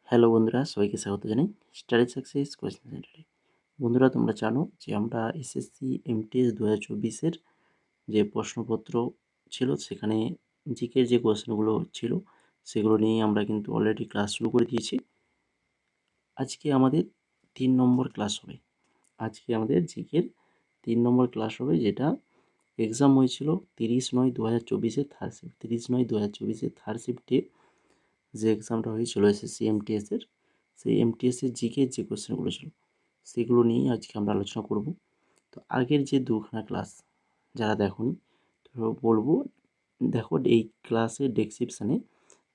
Hello বন্ধুরা, সবাইকে স্বাগত জানাই স্টাডি সাকসেস কোচিং সেন্টারে। বন্ধুরা, তোমরা জানো যে আমরা এসএসসি এমটিএস 2024-এর যে প্রশ্নপত্র ছিল সেখানে জিকের যে কোয়েশ্চেনগুলো ছিল সেগুলো নিয়ে আমরা কিন্তু অলরেডি ক্লাস শুরু করে দিয়েছি। আজকে আমাদের 3 নম্বর ক্লাস হবে। আজকে আমাদের জিকের 3 নম্বর ক্লাস হবে, যেটা এক্সাম হয়েছিল 30/9/2024-এর থার্ড শিফট। 30/9/2024-এর থার্ড শিফটে যে এক্সামটা হয়েছিল এসএসসি এমটিএসের, সেই এমটিএসের জিকের যে কোশ্চেনগুলো ছিল সেগুলো নিয়েই আজকে আমরা আলোচনা করব। তো আগের যে দুখানা ক্লাস যারা দেখোনি, তো বলবো দেখো, এই ক্লাসের ডেসক্রিপশানে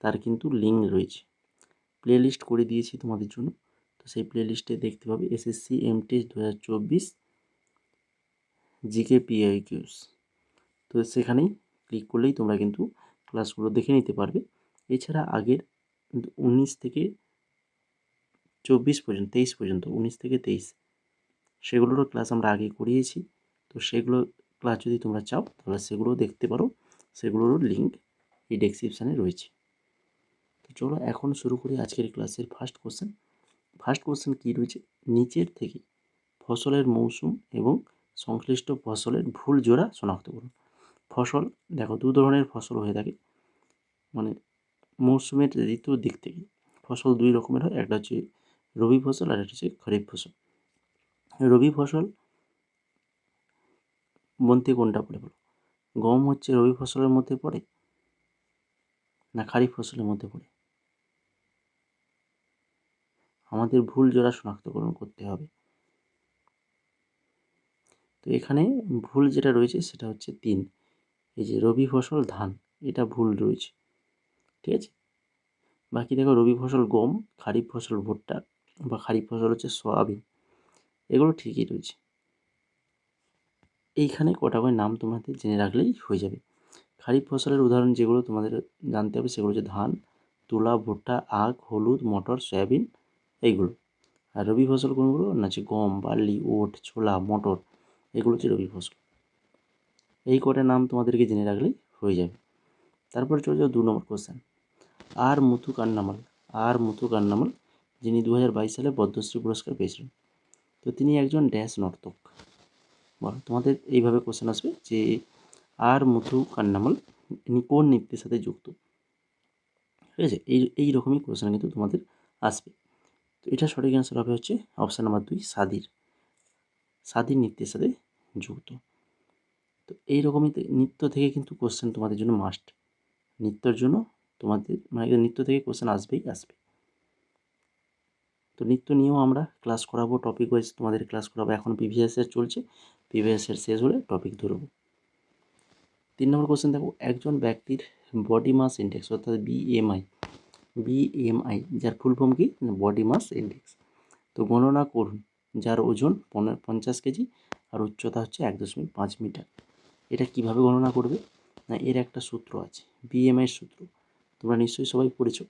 তার কিন্তু লিঙ্ক রয়েছে, প্লেলিস্ট করে দিয়েছি তোমাদের জন্য। তো সেই প্লেলিস্টে দেখতে পাবে এসএসসি এমটিএস 2024 জিকে পিআইকিউস। তো সেখানেই ক্লিক করলেই তোমরা কিন্তু ক্লাসগুলো দেখে নিতে পারবে। এছাড়া আগের 19 থেকে 24 পর্যন্ত, 23 পর্যন্ত, 19 থেকে 23 সেগুলোরও ক্লাস আমরা আগে করিয়েছি। তো সেগুলো ক্লাস যদি তোমরা চাও তাহলে সেগুলোও দেখতে পারো, সেগুলোরও লিঙ্ক এই ডেসক্রিপশানে রয়েছে। তো চলো এখন শুরু করি আজকের ক্লাসের ফার্স্ট কোশ্চেন। ফার্স্ট কোশ্চেন কী রয়েছে, নিচের থেকে ফসলের মৌসুম এবং সংশ্লিষ্ট ফসলের ভুল জোড়া শনাক্ত করুন। ফসল, দেখো দু ধরনের ফসল হয়ে থাকে, মানে মৌসুমের ঋতুর দিক থেকে ফসল দুই রকমের হয়, একটা হচ্ছে রবি ফসল আর একটা হচ্ছে খরিফ ফসল। রবি ফসল মধ্যে কোনটা পড়ে বলো? গম হচ্ছে রবি ফসলের মধ্যে পড়ে না খারিফ ফসলের মধ্যে পড়ে? আমাদের ভুল জোড়া শনাক্তকরণ করতে হবে। তো এখানে ভুল যেটা রয়েছে সেটা হচ্ছে 3, এই যে রবি ফসল ধান, এটা ভুল রয়েছে, ঠিক আছে। বাকি দেখো রবি ফসল গম, খারিফ ফসল ভুট্টা বা খারিফ ফসল হচ্ছে সয়াবিন, এগুলো ঠিকই রয়েছে। এইখানে কটা করে নাম তোমাদের জেনে রাখলেই হয়ে যাবে। খারিফ ফসলের উদাহরণ যেগুলো তোমাদের জানতে হবে সেগুলো হচ্ছে ধান, তুলা, ভুট্টা, আখ, হলুদ, মটর, সয়াবিন, এইগুলো। আর রবি ফসল কোনগুলো না, হচ্ছে গম, বার্লি, ওট, ছোলা, মটর, এগুলো হচ্ছে রবি ফসল। এই কটা নাম তোমাদেরকে জেনে রাখলেই হয়ে যাবে। তারপরে চলে যাও 2 নম্বর কোশ্চেন। আর মুথু কান্নামাল যিনি 2022 সালে পদ্মশ্রী পুরস্কার পেয়েছিলেন, তো তিনি একজন ড্যাশ নর্তক। বলো, তোমাদের এইভাবে কোশ্চেন আসবে যে আর মুথু কান্নামাল ইনি কোন নৃত্যের সাথে যুক্ত, ঠিক আছে। এই রকমই কোশ্চেন কিন্তু তোমাদের আসবে। তো এটা সঠিক অ্যান্সার হবে হচ্ছে অপশান নাম্বার 2, সাদির নৃত্যের সাথে যুক্ত। তো এইরকমই নৃত্য থেকে কিন্তু কোশ্চেন তোমাদের জন্য মাস্ট। নৃত্যর জন্য তোমাদের মানে নৃত্য থেকে কোশ্চেন আসবেই আসবে। তো নৃত্য নিয়েও আমরা ক্লাস করাবো, টপিক ওয়াইজ তোমাদের ক্লাস করাবো। এখন প্রিভিয়াসের চলছে, প্রিভিয়াসের শেষ হলে টপিক ধরবো। 3 নম্বর কোশ্চেন দেখো, একজন ব্যক্তির বডি মাস ইন্ডেক্স অর্থাৎ বিএমআই যার ফুল ফর্ম কি, বডি মাস ইন্ডেক্স, তো গণনা করুন যার ওজন 50 কেজি আর উচ্চতা হচ্ছে 1.5 মিটার। এটা কিভাবে গণনা করবে না, এর একটা সূত্র আছে, বিএমআইয়ের সূত্র, তোমরা নিশ্চয়ই সবাই পড়েছো।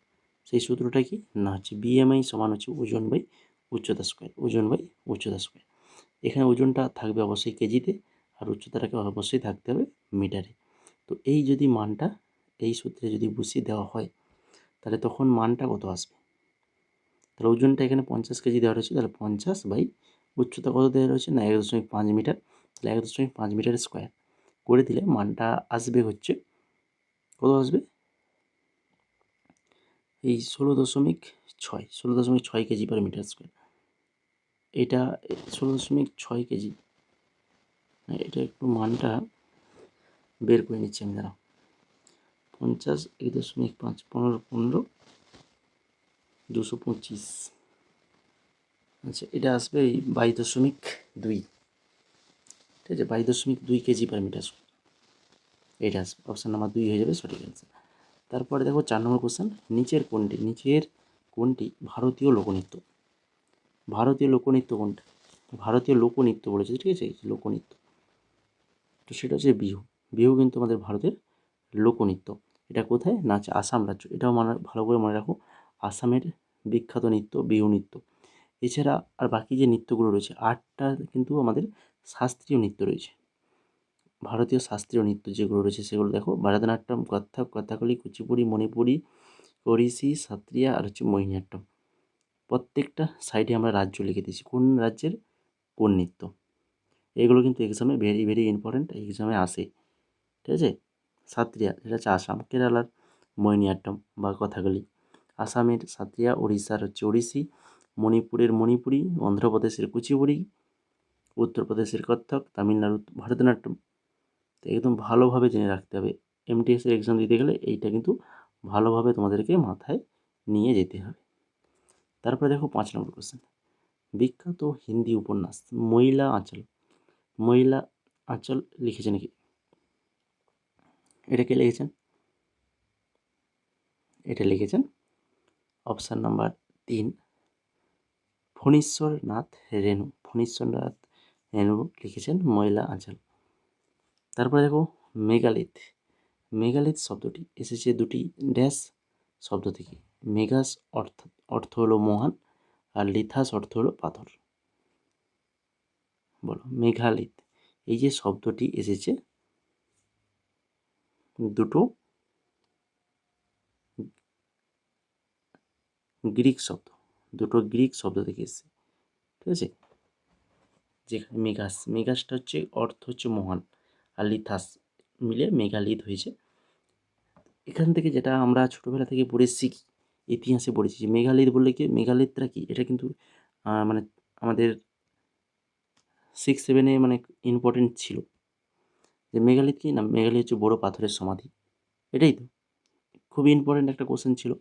সেই সূত্রটা কি না, হচ্ছে বিএমআই সমান হচ্ছে ওজন বাই উচ্চতা স্কোয়ার। এখানে ওজনটা থাকবে অবশ্যই কেজিতে আর উচ্চতাটাকে অবশ্যই থাকতে হবে মিটারে। তো এই যদি মানটা এই সূত্রে যদি বসিয়ে দেওয়া হয় তাহলে তখন মানটা কত আসবে? তাহলে ওজনটা এখানে 50 কেজি দেওয়া রয়েছে, তাহলে 50 বাই উচ্চতা কত দেওয়া রয়েছে না 1.5 মিটার, তাহলে 1.5 মিটার স্কোয়ার করে দিলে মানটা আসবে হচ্ছে কত আসবে, এই 16.6 কেজি পার মিটার স্কোয়ার। এটা 16.6 কেজি, এটা একটু মানটা বের করে নিচ্ছি আমি, দাঁড়াও। 50 1.5 15 225, আচ্ছা এটা আসবে এই 22.2, ঠিক আছে, 22.2 কেজি পার মিটার স্কোয়ার। এটা আসবে অপশান নাম্বার 2 হয়ে যাবে সঠিক অ্যান্সার। তারপরে দেখো 4 নম্বর কোশ্চেন, নিচের কোনটি ভারতীয় লোকনৃত্য? ভারতীয় লোকনৃত্য কোনটা? ভারতীয় লোকনৃত্য বলেছে, ঠিক আছে, লোকনৃত্য, তো সেটা হচ্ছে বিহু। বিহু কিন্তু আমাদের ভারতের লোকনৃত্য। এটা কোথায় না, আছে আসাম রাজ্য। এটাও ভালো করে মনে রাখো, আসামের বিখ্যাত নৃত্য বিহু নৃত্য। এছাড়া আর বাকি যে নৃত্যগুলো রয়েছে 8টা কিন্তু আমাদের শাস্ত্রীয় নৃত্য রয়েছে। ভারতীয় শাস্ত্রীয় নৃত্য যেগুলো রয়েছে সেগুলো দেখো, ভারতনাট্যম, কত্থক, কথাকলি, কুচিপুড়ি, মণিপুরি, ওড়িশি, সত্রিয়া আর হচ্ছে মোহিনীঅট্টম। প্রত্যেকটা সাইডে আমরা রাজ্য লিখে দিয়েছি, কোন রাজ্যের কোন নৃত্য। এগুলো কিন্তু এক্সামে ভেরি ভেরি ইম্পর্ট্যান্ট, এক্সামে আসে। ঠিক আছে। সাত্রিয়া, এটা হচ্ছে আসাম। কেরালার মোহিনীআট্টম বা কথাকলি। আসামের সাত্রিয়া, উড়িষ্যার হচ্ছে ওড়িশি, মণিপুরের মণিপুরি, অন্ধ্রপ্রদেশের কুচিপুড়ি, উত্তরপ্রদেশের কত্থক, তামিলনাড়ুর ভরতনাট্যম। তো একদম ভালোভাবে জেনে রাখতে হবে, এমটিএসের এক্সাম দিতে গেলে এইটা কিন্তু ভালোভাবে তোমাদেরকে মাথায় নিয়ে যেতে হবে। তারপরে দেখো 5 নম্বর কোশ্চেন, বিখ্যাত হিন্দি উপন্যাস মহিলা আঁচল। মহিলা আঁচল লিখেছেন কি? এটা কে লিখেছেন? এটা লিখেছেন অপশান নাম্বার 3 ফণীশ্বরনাথ রেণু। ফণীশ্বরনাথ রেণু লিখেছেন মহিলা আঁচল। তারপরে দেখো মেগালিথ। মেগালিথ শব্দটি এসেছে দুটি ড্যাশ শব্দ থেকে। মেগাস অর্থ হলো মহান, আর লিথাস অর্থ হলো পাথর। বলো মেঘালিথ, এই যে শব্দটি এসেছে দুটো গ্রিক শব্দ, থেকে এসেছে। ঠিক আছে। যেখানে মেগাসটা হচ্ছে অর্থ হচ্ছে মহান, আর লিথাস মিলে মেগালিথ হয়েছে। এখান থেকে যেটা আমরা ছোটোবেলা থেকে পড়ে শিখি, ইতিহাসে পড়েছি যে মেগালিথ বললে কি, মেগালিথটা কি, এটা কিন্তু মানে আমাদের 6-7 মানে ইম্পর্টেন্ট ছিল যে মেগালিথ কি না, মেগালিথ হচ্ছে বড় পাথরের সমাধি। এটাই তো খুবই ইম্পর্টেন্ট একটা কোশ্চেন ছিল।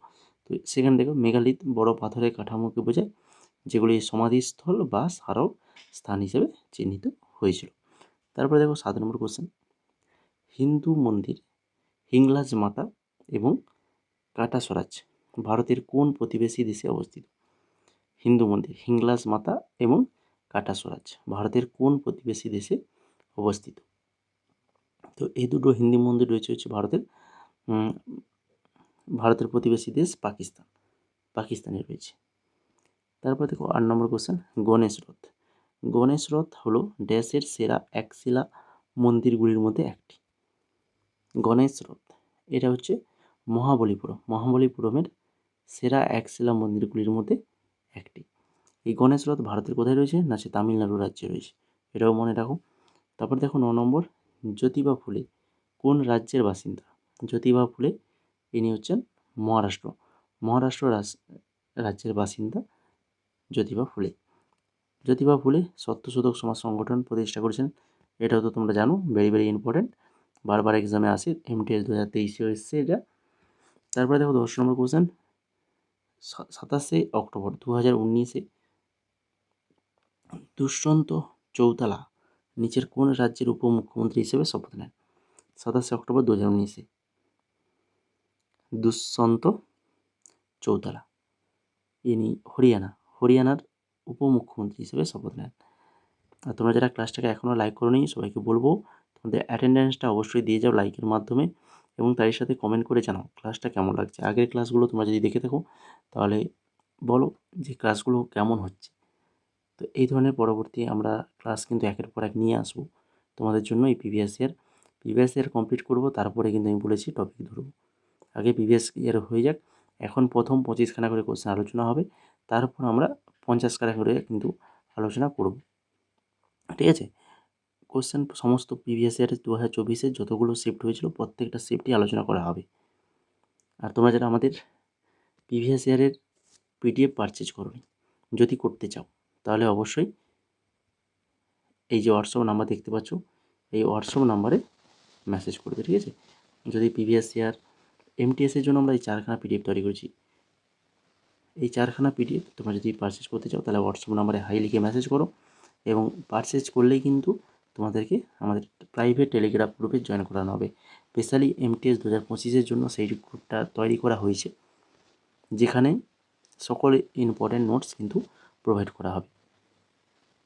তো সেখানে দেখো মেগালিথ বড় পাথরের কাঠামোকে বোঝায়, যেগুলি সমাধিস্থল বা স্মারক স্থান হিসেবে চিহ্নিত হয়েছিল। তারপরে দেখো 7 নম্বর কোশ্চেন, হিন্দু মন্দির হিংলাজ মাতা এবং কাটা স্বরাজ ভারতের কোন প্রতিবেশী দেশে অবস্থিত? হিন্দু মন্দির হিংলাজ মাতা এবং কাটা স্বরাজ ভারতের কোন প্রতিবেশী দেশে অবস্থিত? তো এই দুটো হিন্দু মন্দির রয়েছে হচ্ছে ভারতের প্রতিবেশী দেশ পাকিস্তানে রয়েছে। তারপর দেখো 8 নম্বর কোশ্চেন, গণেশ রথ। গণেশ রথ হলো ড্যাশের সেরা একশিলা মন্দিরগুলির মধ্যে একটি। গণেশ রথ এটা হচ্ছে মহাবলীপুরমের সেরা একশিলা মন্দিরগুলির মধ্যে একটি। এই গণেশ রথ ভারতের কোথায় রয়েছে না, সে তামিলনাড়ু রাজ্যে রয়েছে, এটাও মনে রাখো। তারপর দেখো 9 নম্বর, জ্যোতিবা ফুলে কোন রাজ্যের বাসিন্দা? জ্যোতিবা ফুলে ইনি হচ্ছেন মহারাষ্ট্র রাজ্যের বাসিন্দা জ্যোতিবা ফুলে। জ্যোতিবা ফুলে সত্যশোধক সমাজ সংগঠন প্রতিষ্ঠা করেছেন, এটাও তো তোমরা জানো, ভেরি ভেরি ইম্পর্টেন্ট, বারবার এক্সামে আসে, এমটিএস 2023-এও এসছে এটা। তারপরে দেখো 10 নম্বর কোশ্চেন, 27শে অক্টোবর 2019-এ দুষ্যন্ত চৌতালা নিচের কোন রাজ্যের উপমুখ্যমন্ত্রী হিসেবে শপথ নেন? 27শে অক্টোবর 2019-এ দুষ্যন্ত চৌতালা ইনি হরিয়ানার উপমুখ্যমন্ত্রী হিসেবে শপথ নেন। আর তোমরা যারা ক্লাসটাকে এখনও লাইক করোনি, সবাইকে বলবো তোমাদের অ্যাটেন্ডেন্সটা অবশ্যই দিয়ে যাও লাইকের মাধ্যমে, এবং তার সাথে কমেন্ট করে জানাও ক্লাসটা কেমন লাগছে। আগের ক্লাসগুলো তোমরা যদি দেখে থাকো তাহলে বলো যে ক্লাসগুলো কেমন হচ্ছে। তো এই ধরনের পরবর্তী আমরা ক্লাস কিন্তু একের পর এক নিয়ে আসবো তোমাদের জন্য। এই প্রিভিয়াস ইয়ার কমপ্লিট করব, তারপরে কিন্তু আমি বলেছি টপিক ধরবো। আগে প্রিভিয়াস ইয়ার হয়ে যাক, এখন প্রথম 25খানা করে কোশ্চেন আলোচনা হবে, তারপর আমরা 50খানা করে কিন্তু আলোচনা করব। ঠিক আছে। কোশ্চেন সমস্ত প্রিভিয়াস ইয়ারের 2024-এর যতগুলো শিফট হয়েছিল প্রত্যেকটা শিফটই আলোচনা করা হবে। আর তোমরা যারা আমাদের প্রিভিয়াস ইয়ারের পিডিএফ পারচেজ করোনি, যদি করতে চাও তাহলে অবশ্যই এই যে হোয়াটসঅ্যাপ নাম্বার দেখতে পাচ্ছ, এই হোয়াটসঅ্যাপ নাম্বারে মেসেজ করবে। ঠিক আছে। যদি প্রিভিয়াস ইয়ার এমটিএসের জন্য আমরা এই 4খানা পিডিএফ তৈরি করেছি, এই 4খানা পিডিএফ তোমরা যদি পারচেজ করতে চাও তাহলে হোয়াটসঅ্যাপ নাম্বারে হাই লিখে মেসেজ করো, এবং পারচেজ করলেই কিন্তু তোমাদেরকে আমাদের প্রাইভেট টেলিগ্রাম গ্রুপে জয়েন করানো হবে। স্পেশালি এমটিএস 2025-এর জন্য সেই গ্রুপটা তৈরি করা হয়েছে, যেখানে সকল ইম্পর্টেন্ট নোটস কিন্তু প্রোভাইড করা হবে।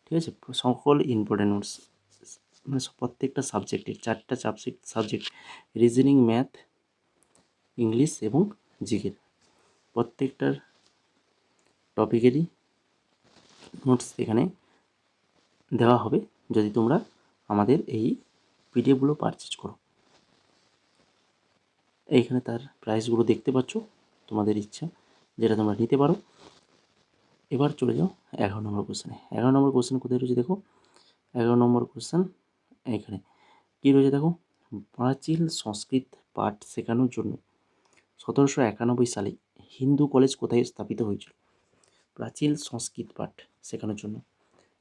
ঠিক আছে। সকল ইম্পর্টেন্ট নোটস মানে প্রত্যেকটা সাবজেক্টের 4টা সাবজেক্ট রিজনিং, ম্যাথ, ইংলিশ এবং জিকে, প্রত্যেকটার টপিকেরই নোটস এখানে দেওয়া হবে যদি তোমরা আমাদের এই পিডিএফগুলো পারচেজ করো। এইখানে তার প্রাইসগুলো দেখতে পাচ্ছ, তোমাদের ইচ্ছা যেটা তোমরা নিতে পারো। এবার চলে যাও 11 নম্বর কোশ্চেনে। 11 নম্বর কোশ্চেন কোথায় রয়েছে দেখো, 11 নম্বর কোশ্চেন এখানে কী রয়েছে দেখো, প্রাচীন সংস্কৃত পাঠ শেখানোর জন্য 1791 সালে হিন্দু কলেজ কোথায় স্থাপিত হয়েছিল? প্রাচীন সংস্কৃত পাঠ শেখানোর জন্য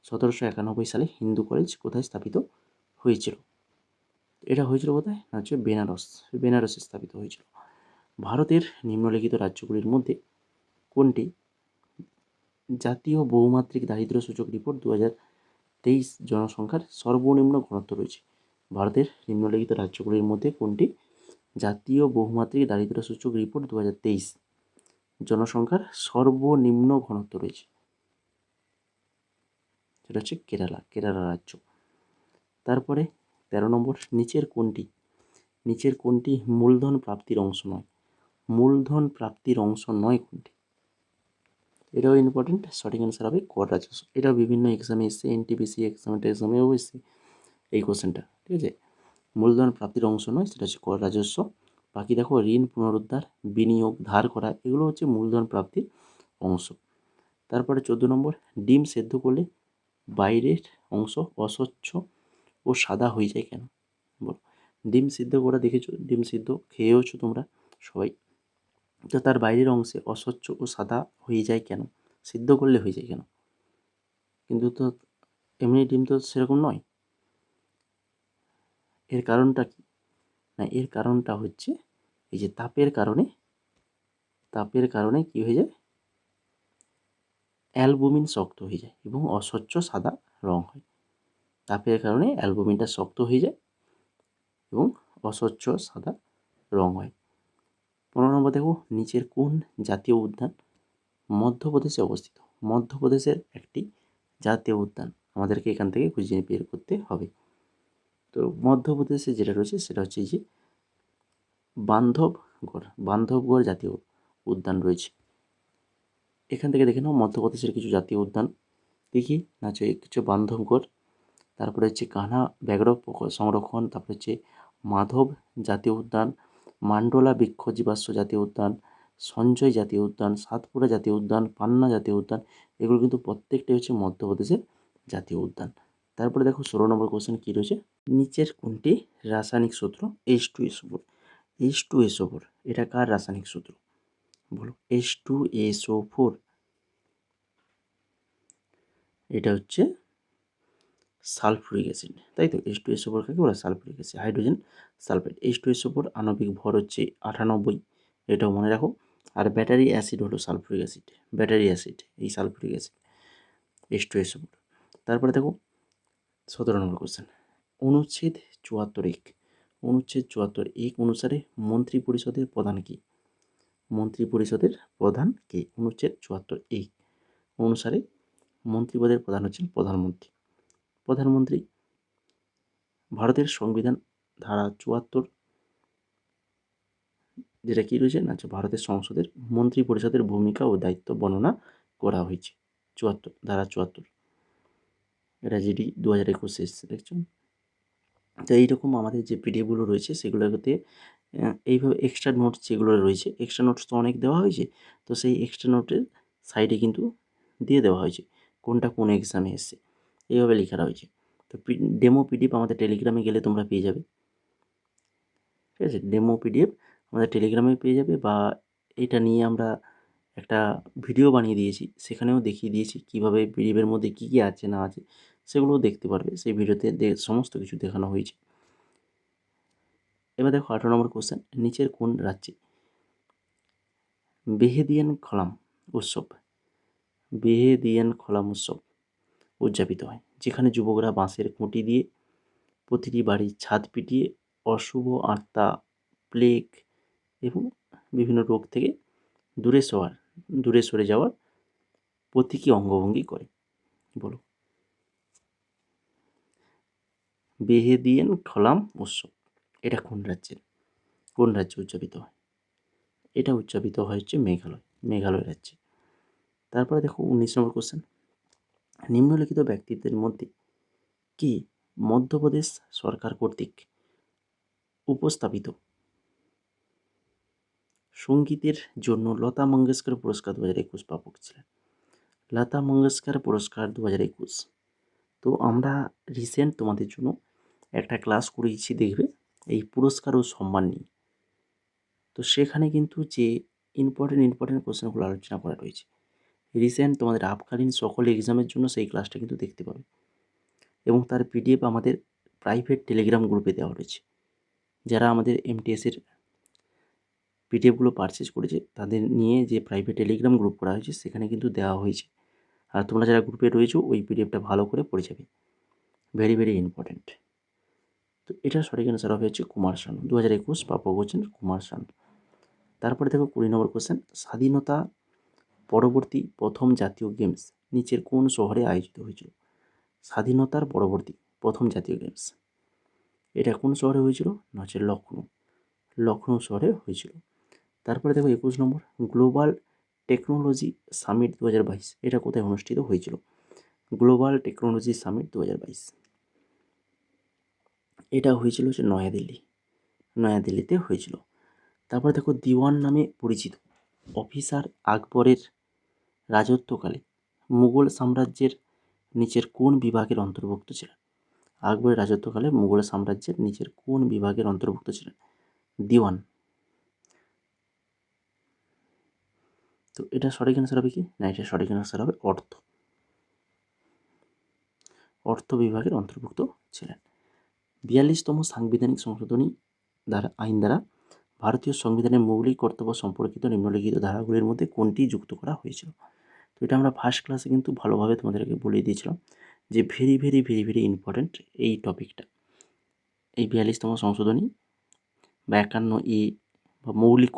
1791 সালে হিন্দু কলেজ কোথায় স্থাপিত হয়েছিল? এটা হয়েছিল কোথায় না, হচ্ছে বেনারসে স্থাপিত হয়েছিল। ভারতের নিম্নলিখিত রাজ্যগুলির মধ্যে কোনটি জাতীয় বহুমাত্রিক দারিদ্র্য সূচক রিপোর্ট 2023 জনসংখ্যার সর্বনিম্ন ঘনত্ব রয়েছে? ভারতের নিম্নলিখিত রাজ্যগুলির মধ্যে কোনটি জাতীয় বহুমাত্রিক দারিদ্র্য সূচক রিপোর্ট 2023 জনসংখ্যার সর্বনিম্ন ঘনত্ব রয়েছে? সেটা হচ্ছে কেরালা রাজ্য। তারপরে 13 নম্বর, নিচের কোনটি মূলধন প্রাপ্তির অংশ নয়? মূলধন প্রাপ্তির অংশ নয় কোনটি? এটাও ইম্পর্টেন্ট, সঠিক অ্যান্সার হবে কর রাজস্ব। এটাও বিভিন্ন এক্সামে এসছে, এনটিপিসি এক্সামেও এসছে এই কোশ্চেনটা, ঠিক আছে। মূলধন প্রাপ্তির অংশ নয়, সেটা হচ্ছে কর রাজস্ব। বাকি দেখো ঋণ পুনরুদ্ধার, বিনিয়োগ, ধার করা, এগুলো হচ্ছে মূলধন প্রাপ্তির অংশ। তারপরে 14 নম্বর, ডিম সেদ্ধ করলে বাইরের অংশ অস্বচ্ছ ও সাদা হয়ে যায় কেন? বলো, ডিম সিদ্ধ করা দেখেছো, ডিম সিদ্ধ খেয়েওছো তোমরা সবাই, তো তার বাইরের অংশে অস্বচ্ছ ও সাদা হয়ে যায় কেন? সিদ্ধ করলে হয়ে যায় কেন? কিন্তু তো এমনি ডিম তো সেরকম নয়। এর কারণটা কি না, এর কারণটা হচ্ছে এই যে তাপের কারণে কি হয়ে যায়, অ্যালবুমিন শক্ত হয়ে যায় এবং অস্বচ্ছ সাদা রং হয়। তাপের কারণে অ্যালবুমিনটা শক্ত হয়ে যায় এবং অস্বচ্ছ সাদা রং হয়। 15 নম্বর দেখো, নিচের কোন জাতীয় উদ্যান মধ্যপ্রদেশে অবস্থিত? মধ্যপ্রদেশের একটি জাতীয় উদ্যান আমাদেরকে এখান থেকে খুঁজে বের করতে হবে। তো মধ্যপ্রদেশে যেটা রয়েছে সেটা হচ্ছে এই যে বান্ধবগড় জাতীয় উদ্যান রয়েছে। এখান থেকে দেখে নাও মধ্যপ্রদেশের কিছু জাতীয় উদ্যান কী কী না, হচ্ছে কিছু বান্ধবগড়, তারপরে হচ্ছে কানহা ব্যাঘ্র সংরক্ষণ, তারপরে হচ্ছে মাধব জাতীয় উদ্যান, মান্ডোলা বৃক্ষ জীবাশ্ম জাতীয় উদ্যান, সঞ্জয় জাতীয় উদ্যান, সাতপুরা জাতীয় উদ্যান, পান্না জাতীয় উদ্যান, এগুলো কিন্তু প্রত্যেকটাই হচ্ছে মধ্যপ্রদেশের জাতীয় উদ্যান। তারপরে দেখো 16 নম্বর কোশ্চেন কী রয়েছে, নিচের কোনটি রাসায়নিক সূত্র H2SO4? H2SO4 এটা কার রাসায়নিক সূত্র? বলো, H2SO4 এটা হচ্ছে সালফুরিক অ্যাসিড, তাই তো। H2SO4 কাকে বলে? Sulphuric acid, hydrogen sulphate. H2SO4 আণবিক ভর হচ্ছে 98, এটাও মনে রাখো। আর ব্যাটারি অ্যাসিড হলো সালফুরিক অ্যাসিড, ব্যাটারি অ্যাসিড এই সালফুরিক অ্যাসিড H2SO4। তারপরে দেখো 17 নম্বর কোশ্চেন, অনুচ্ছেদ 74(1) অনুসারে মন্ত্রী পরিষদের প্রধান কে? মন্ত্রী পরিষদের প্রধান কে? অনুচ্ছেদ 74(1) অনুসারে মন্ত্রীপদের প্রধান হচ্ছেন প্রধানমন্ত্রী। ভারতের সংবিধান ধারা 74 যেটা কি রয়েছে না, ভারতের সংসদের মন্ত্রী পরিষদের ভূমিকা ও দায়িত্ব বর্ণনা করা হয়েছে। ধারা 74, এটা জিডি 2021 এসেছে, দেখছো। তো এইরকম আমাদের যে পিডিএফগুলো রয়েছে সেগুলোতে এইভাবে এক্সট্রা নোটস যেগুলো রয়েছে, এক্সট্রা নোটস তো অনেক দেওয়া হয়েছে, তো সেই এক্সট্রা নোটের সাইডে কিন্তু দিয়ে দেওয়া হয়েছে কোনটা কোন এক্সামে এসছে, এইভাবে লেখা রয়েছে। তো ডেমো পিডিএফ আমাদের টেলিগ্রামে গেলে তোমরা পেয়ে যাবে, ঠিক আছে। ডেমো পিডিএফ আমাদের টেলিগ্রামে পেয়ে যাবে, বা এটা নিয়ে আমরা একটা ভিডিও বানিয়ে দিয়েছি, সেখানেও দেখিয়ে দিয়েছি কীভাবে পিডিএফের মধ্যে কী কী আছে না আছে সেগুলোও দেখতে পারবে, সেই ভিডিওতে সমস্ত কিছু দেখানো হয়েছে। এবার দেখো 18 নম্বর কোশ্চেন, নিচের কোন রাজ্যে বেহেদিয়ান খলাম উৎসব উদযাপিত হয়? যেখানে যুবকরা বাঁশের খুঁটি দিয়ে প্রতিটি বাড়ির ছাদ পিটিয়ে অশুভ আত্মা, প্লেগ এবং বিভিন্ন রোগ থেকে দূরে সরে যাওয়ার প্রতীকী অঙ্গভঙ্গি করে। বলো, বেহেদিয়ান খলাম উৎসব এটা কোন রাজ্যে উদযাপিত হয়? এটা উদযাপিত হয় হচ্ছে মেঘালয় রাজ্যে। তারপরে দেখো 19 নম্বর কোশ্চেন, নিম্নলিখিত ব্যক্তিত্বের মধ্যে কি মধ্যপ্রদেশ সরকার কর্তৃক উপস্থাপিত সঙ্গীতের জন্য লতা মঙ্গেশকর পুরস্কার 2021 প্রাপক ছিলেন? লতা মঙ্গেশকর পুরস্কার 2021। তো আমরা রিসেন্ট তোমাদের জন্য একটা ক্লাস করিয়েছি, দেখবে এই পুরস্কার ও সম্মান নিয়ে। তো সেখানে কিন্তু যে ইম্পর্টেন্ট কোশ্চেনগুলো আলোচনা করা রয়েছে, রিসেন্ট তোমাদের আপকালীন সকল এক্সামের জন্য সেই ক্লাসটা কিন্তু দেখতে পাবে, এবং তার পিডিএফ আমাদের প্রাইভেট টেলিগ্রাম গ্রুপে দেওয়া রয়েছে। যারা আমাদের এমটিএসের পিডিএফগুলো পারচেজ করেছে তাদের নিয়ে যে প্রাইভেট টেলিগ্রাম গ্রুপ করা হয়েছে সেখানে কিন্তু দেওয়া হয়েছে। আর তোমরা যারা গ্রুপে রয়েছো ওই পিডিএফটা ভালো করে পড়ে যাবে, ভেরি ইম্পর্ট্যান্ট। তো এটা সঠিক অ্যান্সার হবে হচ্ছে কুমার শানু, 2021 প্রাপক হচ্ছেন কুমার শানু। তারপরে দেখো 20 নম্বর কোশ্চেন, স্বাধীনতা পরবর্তী প্রথম জাতীয় গেমস নিচের কোন শহরে আয়োজিত হয়েছিল? স্বাধীনতার পরবর্তী প্রথম জাতীয় গেমস এটা কোন শহরে হয়েছিল? না হচ্ছে লখনৌ শহরে হয়েছিল। তারপরে দেখো 21 নম্বর, গ্লোবাল টেকনোলজি সামিট 2022 এটা কোথায় অনুষ্ঠিত হয়েছিল? গ্লোবাল টেকনোলজি সামিট 2022 এটা হয়েছিল হচ্ছে নয়াদিল্লিতে হয়েছিল। তারপরে দেখো দিওয়ান নামে পরিচিত অফিসার আকবরের রাজত্বকালে মুঘল সাম্রাজ্যের নিচের কোন বিভাগের অন্তর্ভুক্ত ছিলেন? আকবরের রাজত্বকালে মুঘল সাম্রাজ্যের নিচের কোন বিভাগের অন্তর্ভুক্ত ছিলেন? দিওয়ান। তো এটা সঠিক অ্যান্সার হবে কি? না, এটা সঠিক অ্যান্সার হবে অর্থ বিভাগের অন্তর্ভুক্ত ছিলেন। 42তম সাংবিধানিক সংশোধনী আইন দ্বারা ভারতীয় সংবিধানের মৌলিক কর্তব্য সম্পর্কিত নিম্নলিখিত ধারাগুলির মধ্যে কোনটি যুক্ত করা হয়েছিল? তো এটা আমরা ফার্স্ট ক্লাসে কিন্তু ভালোভাবে তোমাদেরকে বলিয়ে দিয়েছিলাম যে ভেরি ইম্পর্ট্যান্ট এই টপিকটা। এই 42তম সংশোধনী বা 51 বা মৌলিক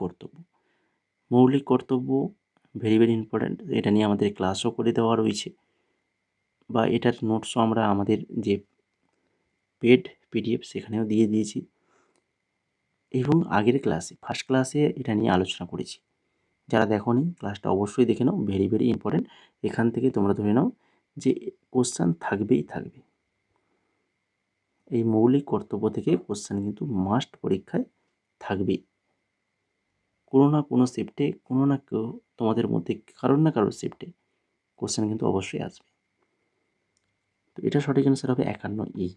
কর্তব্য ভেরি ইম্পর্ট্যান্ট। এটা নিয়ে আমাদের ক্লাসও করে দেওয়া রয়েছে, বা এটার নোটসও আমরা আমাদের যে পেড পিডিএফ সেখানেও দিয়ে দিয়েছি, এবং আগের ক্লাসে ফার্স্ট ক্লাসে এটা নিয়ে আলোচনা করেছি। যারা দেখোনি ক্লাসটা অবশ্যই দেখে নাও, ভেরি ইম্পর্ট্যান্ট। এখান থেকে তোমরা ধরে নাও যে কোশ্চেন থাকবেই থাকবে। এই মৌলিক কর্তব্য থেকে কোশ্চেন কিন্তু মাস্ট পরীক্ষায় থাকবেই। কোনো না কোনো শিফটে কোনো না কেউ তোমাদের মধ্যে কারোর না কারোর শিফটে কোশ্চেন কিন্তু অবশ্যই আসবে। তো এটা সঠিক অ্যান্সার হবে 51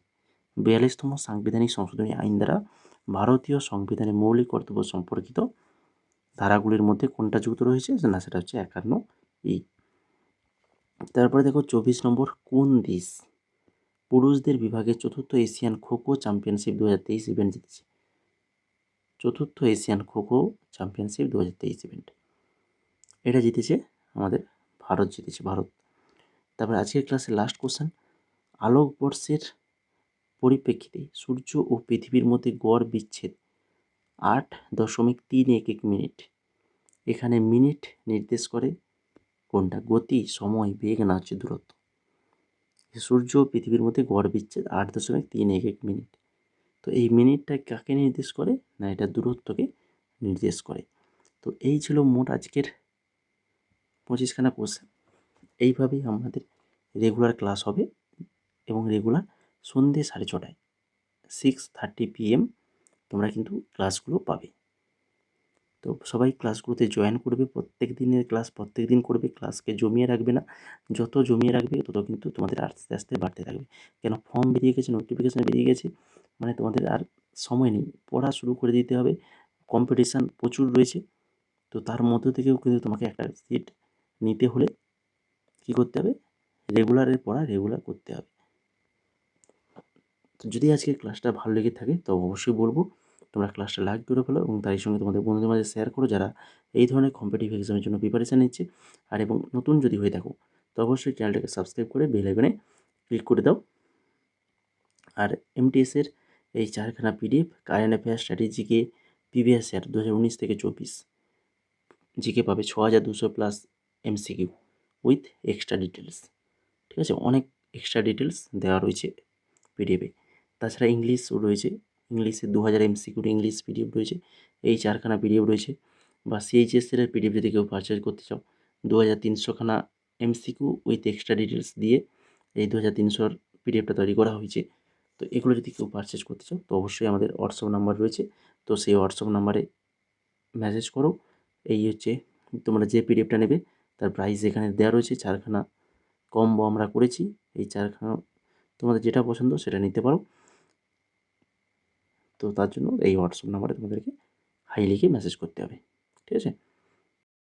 42তম সাংবিধানিক সংশোধনী আইন দ্বারা ভারতীয় সংবিধানে মৌলিক কর্তব্য সম্পর্কিত ধারাগুলির মধ্যে কোনটা যুক্ত রয়েছে? না, সেটা হচ্ছে 51 তারপরে দেখো 24 নম্বর, কোন দেশ পুরুষদের বিভাগে চতুর্থ এশিয়ান খোখো চ্যাম্পিয়নশিপ 2023 ইভেন্ট জিতেছে? চতুর্থ এশিয়ান খোখো চ্যাম্পিয়নশিপ 2023 ইভেন্ট এটা জিতেছে আমাদের ভারত। তারপরে আজকের ক্লাসের লাস্ট কোশ্চেন, আলোকবর্ষের পরিপ্রেক্ষিতে সূর্য ও পৃথিবীর মধ্যে গড় বিচ্ছেদ 8.311 মিনিট। এখানে মিনিট নির্দেশ করে কোনটা? গতি, সময়, বেগ, না হচ্ছে দূরত্ব? সূর্য ও পৃথিবীর মধ্যে গড় বিচ্ছেদ 8.311 মিনিট। তো এই মিনিটটা কাকে নির্দেশ করে? না, এটা দূরত্বকে নির্দেশ করে। তো এই ছিল মোট আজকের 25খানা কোশ্চেন। এইভাবেই আমাদের রেগুলার ক্লাস হবে, এবং রেগুলার সন্ধ্যে 6:30 6:30 PM তোমরা কিন্তু ক্লাসগুলো পাবে। তো সবাই ক্লাসগুলোতে জয়েন করবে, প্রত্যেক দিনের ক্লাস প্রত্যেক দিন করবে, ক্লাসকে জমিয়ে রাখবে না। যত জমিয়ে রাখবে তত কিন্তু তোমাদের আস্তে আস্তে বাড়তে থাকবে। কেন, ফর্ম বেরিয়ে গেছে, নোটিফিকেশান বেরিয়ে গেছে, মানে তোমাদের আর সময় নেই, পড়া শুরু করে দিতে হবে। কম্পিটিশান প্রচুর রয়েছে, তো তার মধ্য থেকেও কিন্তু তোমাকে একটা সিট নিতে হলে কী করতে হবে? রেগুলারের পড়া রেগুলার করতে হবে। তো যদি আজকের ক্লাসটা ভালো লেগে থাকে তো অবশ্যই বলবো তোমরা ক্লাসটা লাইক করে ফেলো, এবং তারই সঙ্গে তোমাদের বন্ধুদের মাঝে শেয়ার করো যারা এই ধরনের কম্পিটিটিভ এক্সামের জন্য প্রিপারেশান নিচ্ছে। আর এবং নতুন যদি হয়ে থাকো তো অবশ্যই চ্যানেলটাকে সাবস্ক্রাইব করে বেল আইকনে ক্লিক করে দাও। আর এমটিএসের এই 4খানা পিডিএফ, কারেন্ট অ্যাফেয়ার, স্ট্র্যাটেজিকে, প্রিভিয়াস ইয়ার 2019 থেকে 24 জিকে পাবে 6200+ MCQ উইথ এক্সট্রা ডিটেলস। ঠিক আছে, অনেক এক্সট্রা ডিটেলস দেওয়া রয়েছে পিডিএফে। তাছাড়া ইংলিশও রয়েছে, ইংলিশে 2000 MCQর ইংলিশ পিডিএফ রয়েছে, এই 4খানা পিডিএফ রয়েছে। বা সিএইচএসের পিডিএফ যদি কেউ পারচেজ করতে চাও, 2300খানা MCQ উইথ এক্সট্রা ডিটেলস দিয়ে এই 2300 পিডিএফটা তৈরি করা হয়েছে। তো এগুলো যদি কেউ পারচেজ করতে চাও তো অবশ্যই আমাদের হোয়াটসঅ্যাপ নাম্বার রয়েছে, তো সেই হোয়াটসঅ্যাপ নাম্বারে মেসেজ করো। এই হচ্ছে তোমরা যে পিডিএফটা নেবে তার প্রাইস এখানে দেওয়া রয়েছে, 4খানা কম্বো আমরা করেছি। এই 4খানা তোমাদের যেটা পছন্দ সেটা নিতে পারো। তো তার জন্য এই হোয়াটসঅ্যাপ নাম্বারে তোমাদেরকে হাই লিখে মেসেজ করতে হবে, ঠিক আছে?